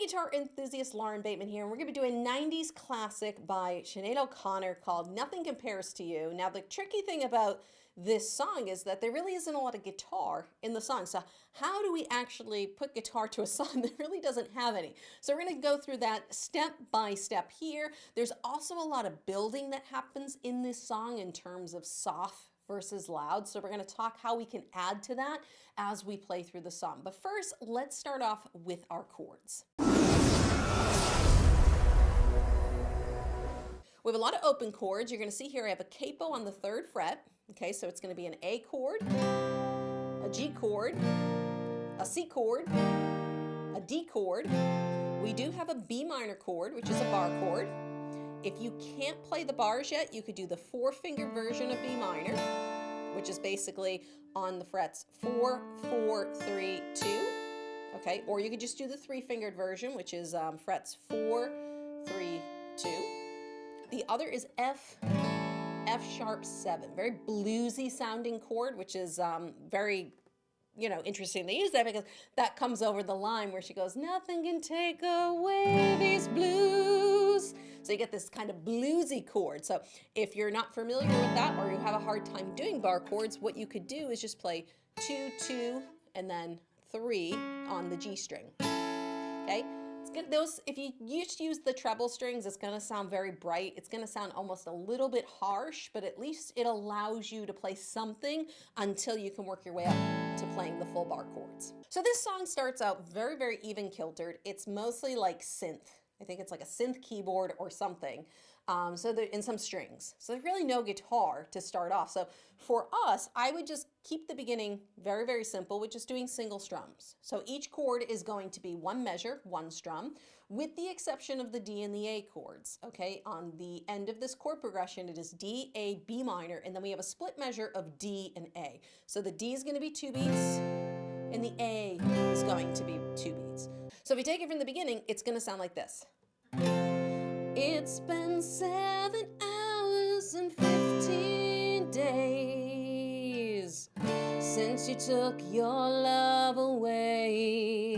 guitar enthusiast Lauren Bateman here, and we're going to be doing 90s classic by Sinead O'Connor called Nothing Compares to You. Now, the tricky thing about this song is that there really isn't a lot of guitar in the song. So how do we actually put guitar to a song that really doesn't have any? So we're going to go through that step by step here. There's also a lot of building that happens in this song in terms of soft versus loud. So we're going to talk how we can add to that as we play through the song. But first, let's start off with our chords. We have a lot of open chords. You're going to see here I have a capo on the 3rd fret. Okay, so it's going to be an A chord, a G chord, a C chord, a D chord. We do have a B minor chord, which is a barre chord. If you can't play the bars yet, you could do the 4-finger version of B minor, which is basically on the frets 4, 4, 3, 2. Okay, or you could just do the 3-fingered version, which is frets 4, 3, 2. The other is F sharp 7, very bluesy sounding chord, which is very, interesting. They use that because that comes over the line where she goes, nothing can take away these blues. So you get this kind of bluesy chord. So if you're not familiar with that or you have a hard time doing bar chords, what you could do is just play 2, 2, and then 3 on the G string. Okay? It's good. If you just use the treble strings, it's going to sound very bright. It's going to sound almost a little bit harsh, but at least it allows you to play something until you can work your way up to playing the full bar chords. So this song starts out very, very even kiltered. It's mostly like synth. I think it's like a synth keyboard or something. And some strings. So there's really no guitar to start off. So for us, I would just keep the beginning very, very simple with just doing single strums. So each chord is going to be 1 measure, 1 strum, with the exception of the D and the A chords. Okay, on the end of this chord progression, it is D, A, B minor, and then we have a split measure of D and A. So the D is going to be 2 beats, and the A is going to be 2 beats. So if we take it from the beginning, it's going to sound like this. It's been 7 hours and 15 days since you took your love away.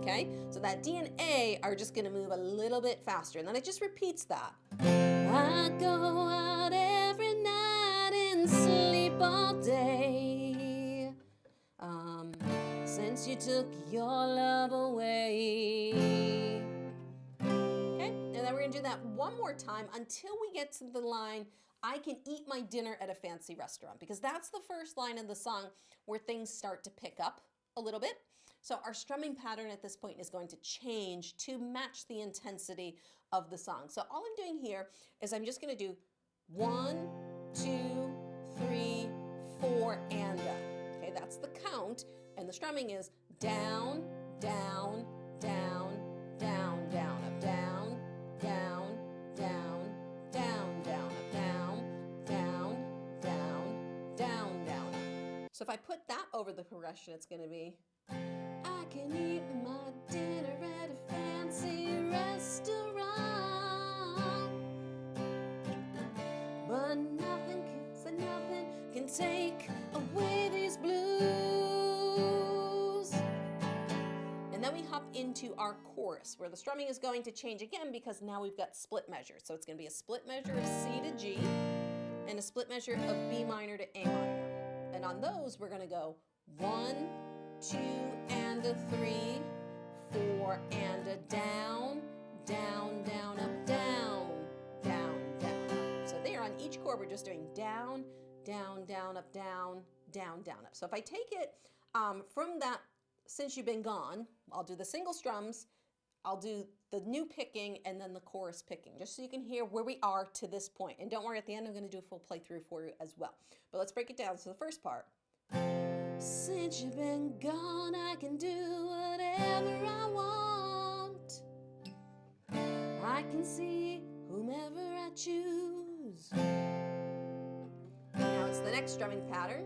Okay, so that D and A are just going to move a little bit faster, and then it just repeats that. I go out every night and sleep all day. Since you took your love away. Okay, and then we're going to do that one more time until we get to the line, I can eat my dinner at a fancy restaurant, because that's the first line of the song where things start to pick up a little bit. So our strumming pattern at this point is going to change to match the intensity of the song. So all I'm doing here is I'm just going to do 1, 2, 3, 4, and up. Okay, that's the count, and the strumming is down, down, down, down, down, up, down, down, down, down, down, up, down, down, down, down, down, up. So if I put that over the progression, it's going to be, I can eat my dinner at a fancy restaurant, but nothing can take away these blues. And then we hop into our chorus, where the strumming is going to change again because now we've got split measures. So it's going to be a split measure of C to G and a split measure of B minor to A minor. And on those, we're going to go 1, 2, and a 3, 4, and a down, down, down, up, down, down, down, up. So there on each chord, we're just doing down, down, down, up, down, down, down, up. So if I take it from that, since you've been gone, I'll do the single strums, I'll do the new picking, and then the chorus picking, just so you can hear where we are to this point. And don't worry, at the end, I'm going to do a full playthrough for you as well. But let's break it down. So the first part. Since you've been gone, I can do whatever I want. I can see whomever I choose. Now it's the next strumming pattern.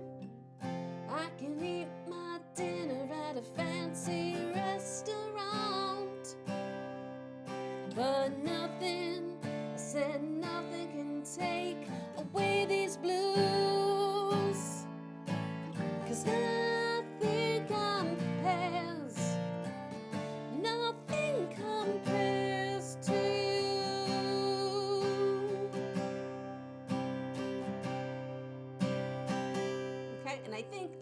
I can eat my dinner at a fancy restaurant, but nothing, I said nothing can take away these blues, 'cause nothing compares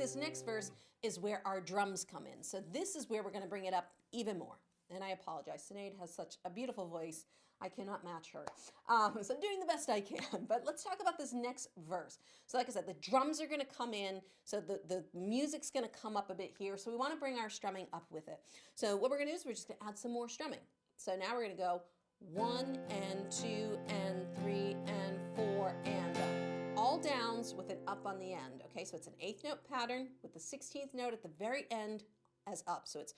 this next verse is where our drums come in. So this is where we're going to bring it up even more. And I apologize. Sinead has such a beautiful voice. I cannot match her. So I'm doing the best I can. But let's talk about this next verse. So like I said, the drums are going to come in. So the music's going to come up a bit here. So we want to bring our strumming up with it. So what we're going to do is we're just going to add some more strumming. So now we're going to go 1 and 2 and 3 and 4 and up. All downs with an up on the end. Okay, so it's an 8th note pattern with the 16th note at the very end as up. So it's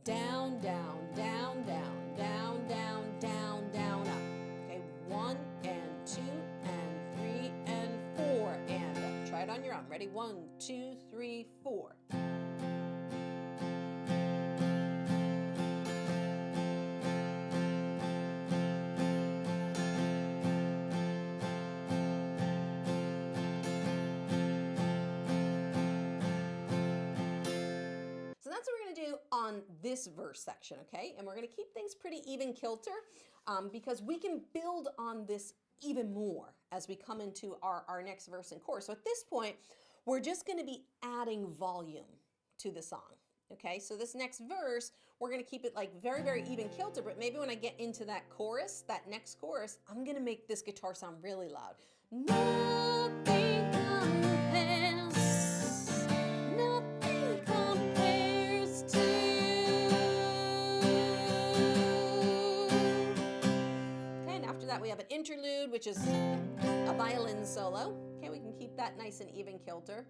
down, down, down, down, down, down, down, down, up. Okay, 1 and 2 and 3 and 4 and up. Try it on your own. Ready? 1, 2, 3, 4. That's what we're going to do on this verse section, okay? And we're going to keep things pretty even kilter because we can build on this even more as we come into our next verse and chorus. So at this point, we're just going to be adding volume to the song, okay? So this next verse, we're going to keep it like very, very even kilter, but maybe when I get into that chorus, that next chorus, I'm going to make this guitar sound really loud. Nothing compares, nothing compares to. Okay, and after that we have an interlude, which is a violin solo. Okay, we can keep that nice and even kilter.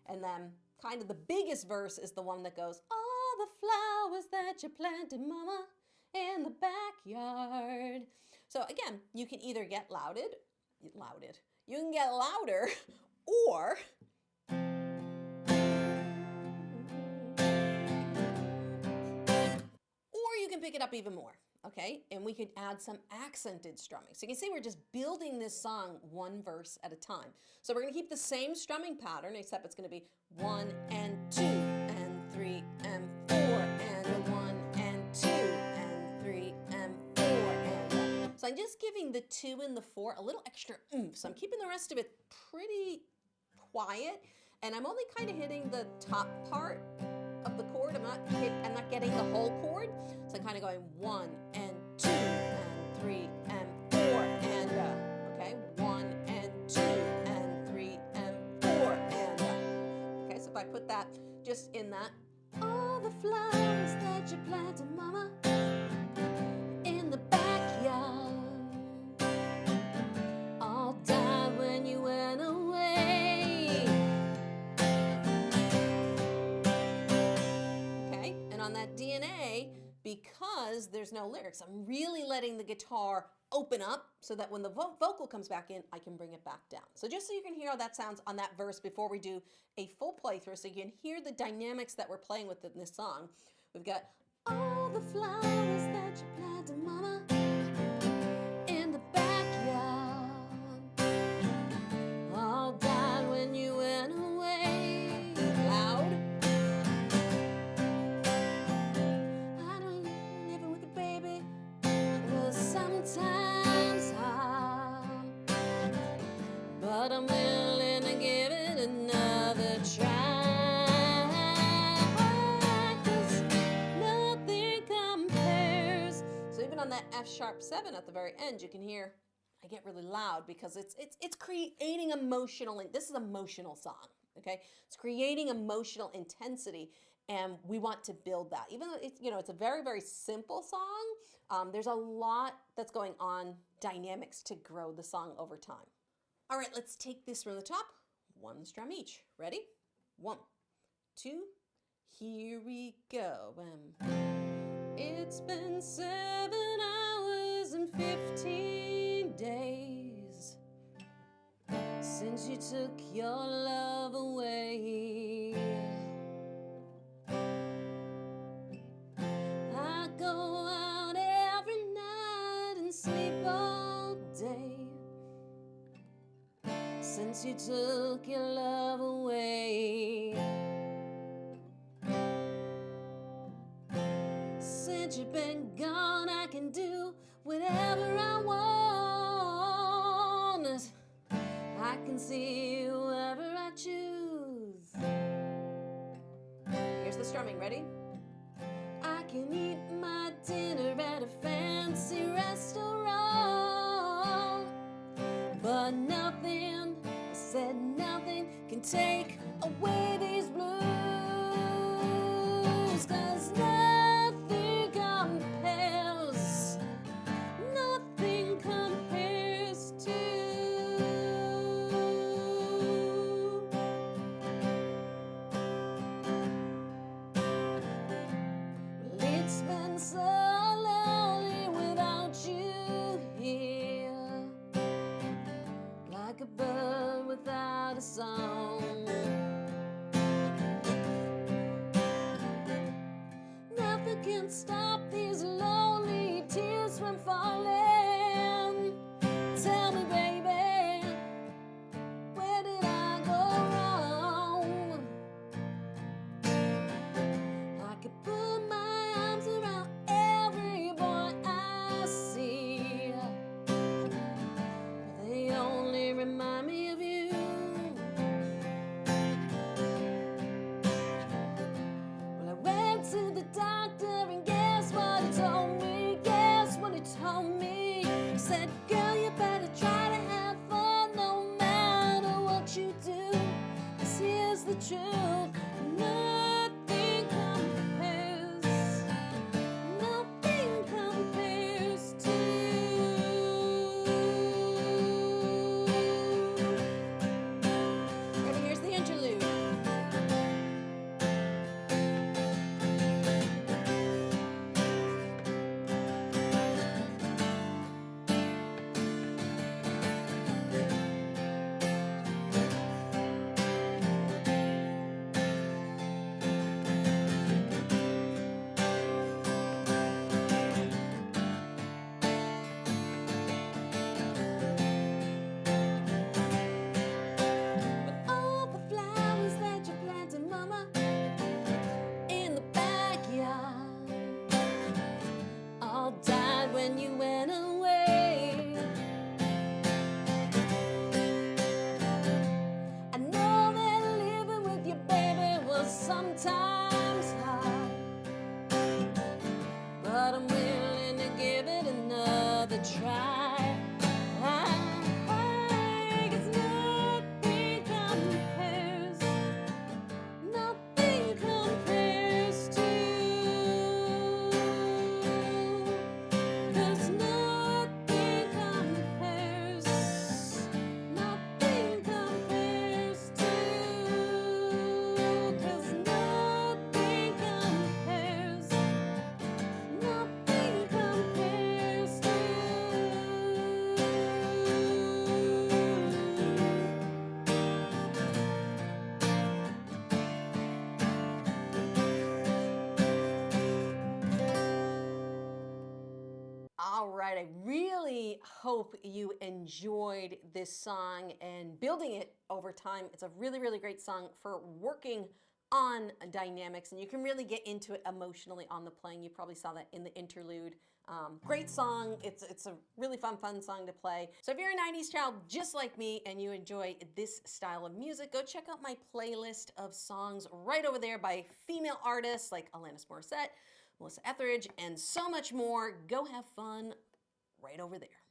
And then kind of the biggest verse is the one that goes, all the flowers that you planted, mama, in the backyard. So again, you can either get you can get louder, or you can pick it up even more, okay? And we could add some accented strumming. So you can see we're just building this song one verse at a time. So we're gonna keep the same strumming pattern, except it's gonna be 1 and 2 and 3 and 4 and 1 and 2 and 3 and 4 and so I'm just giving the 2 and the 4 a little extra oomph. So I'm keeping the rest of it pretty quiet, and I'm only kind of hitting the top part of the chord. I'm not getting the whole chord. So I'm kind of going 1 and 2 and 3 and 4 and okay, 1 and 2 and 3 and 4 and okay, so if I put that just in that, all the flowers that you planted, mama, in the backyard, all died when you went away. Okay, and on that DNA, because there's no lyrics, I'm really letting the guitar open up so that when the vocal comes back in, I can bring it back down. So just so you can hear how that sounds on that verse before we do a full playthrough, so you can hear the dynamics that we're playing with in this song. We've got all the flowers that you planted, mama, in the backyard, all died when you went away. Loud. I don't live with it, baby. Well, sometimes hard, but I'm willing to give it another try, 'cause nothing compares. So even on that F#7 at the very end, you can hear I get really loud because it's creating emotional, and this is an emotional song, okay? It's creating emotional intensity, and we want to build that. Even though it's a very, very simple song, there's a lot that's going on, dynamics to grow the song over time. All right, let's take this from the top, one strum each. Ready? 1, 2, here we go. It's been 7 hours and 15 days since you took your love away. I go out every night and sleep all day since you took your love away. Since you've been gone, I can do whatever I want. I can see whoever I choose. strumming. Ready? I can eat my dinner at a fancy restaurant, but nothing, I said nothing, can take away these blues, 'cause nothing compares, nothing compares to. Well, it's been so lonely without you here, like a bird without a song. Nothing can stop these lonely tears from falling. Tell me, baby, where did I go wrong? I could put my arms around every boy I see, but they only remind me of you. Well, I went to the doctor and guess what he told me? Guess what he told me? He said, girl, you better try to have fun no matter what you do, 'cause here's the truth, nothing compares, nothing compares to. Ready? Here's the interlude. But all the flowers that you planted, mama, in the backyard, all died when you went away. I know that living with your baby was sometimes hard, but I'm willing to give it another try. 'Cause nothing compares, nothing compares to. 'Cause nothing compares, nothing compares to. 'Cause nothing compares, nothing compares to. All right, I really hope you enjoyed this song and building it over time. It's a really, really great song for working on dynamics, and you can really get into it emotionally on the playing. You probably saw that in the interlude. Great song. It's a really fun song to play. So if you're a 90s child just like me and you enjoy this style of music, go check out my playlist of songs right over there by female artists like Alanis Morissette, Melissa Etheridge, and so much more. Go have fun right over there.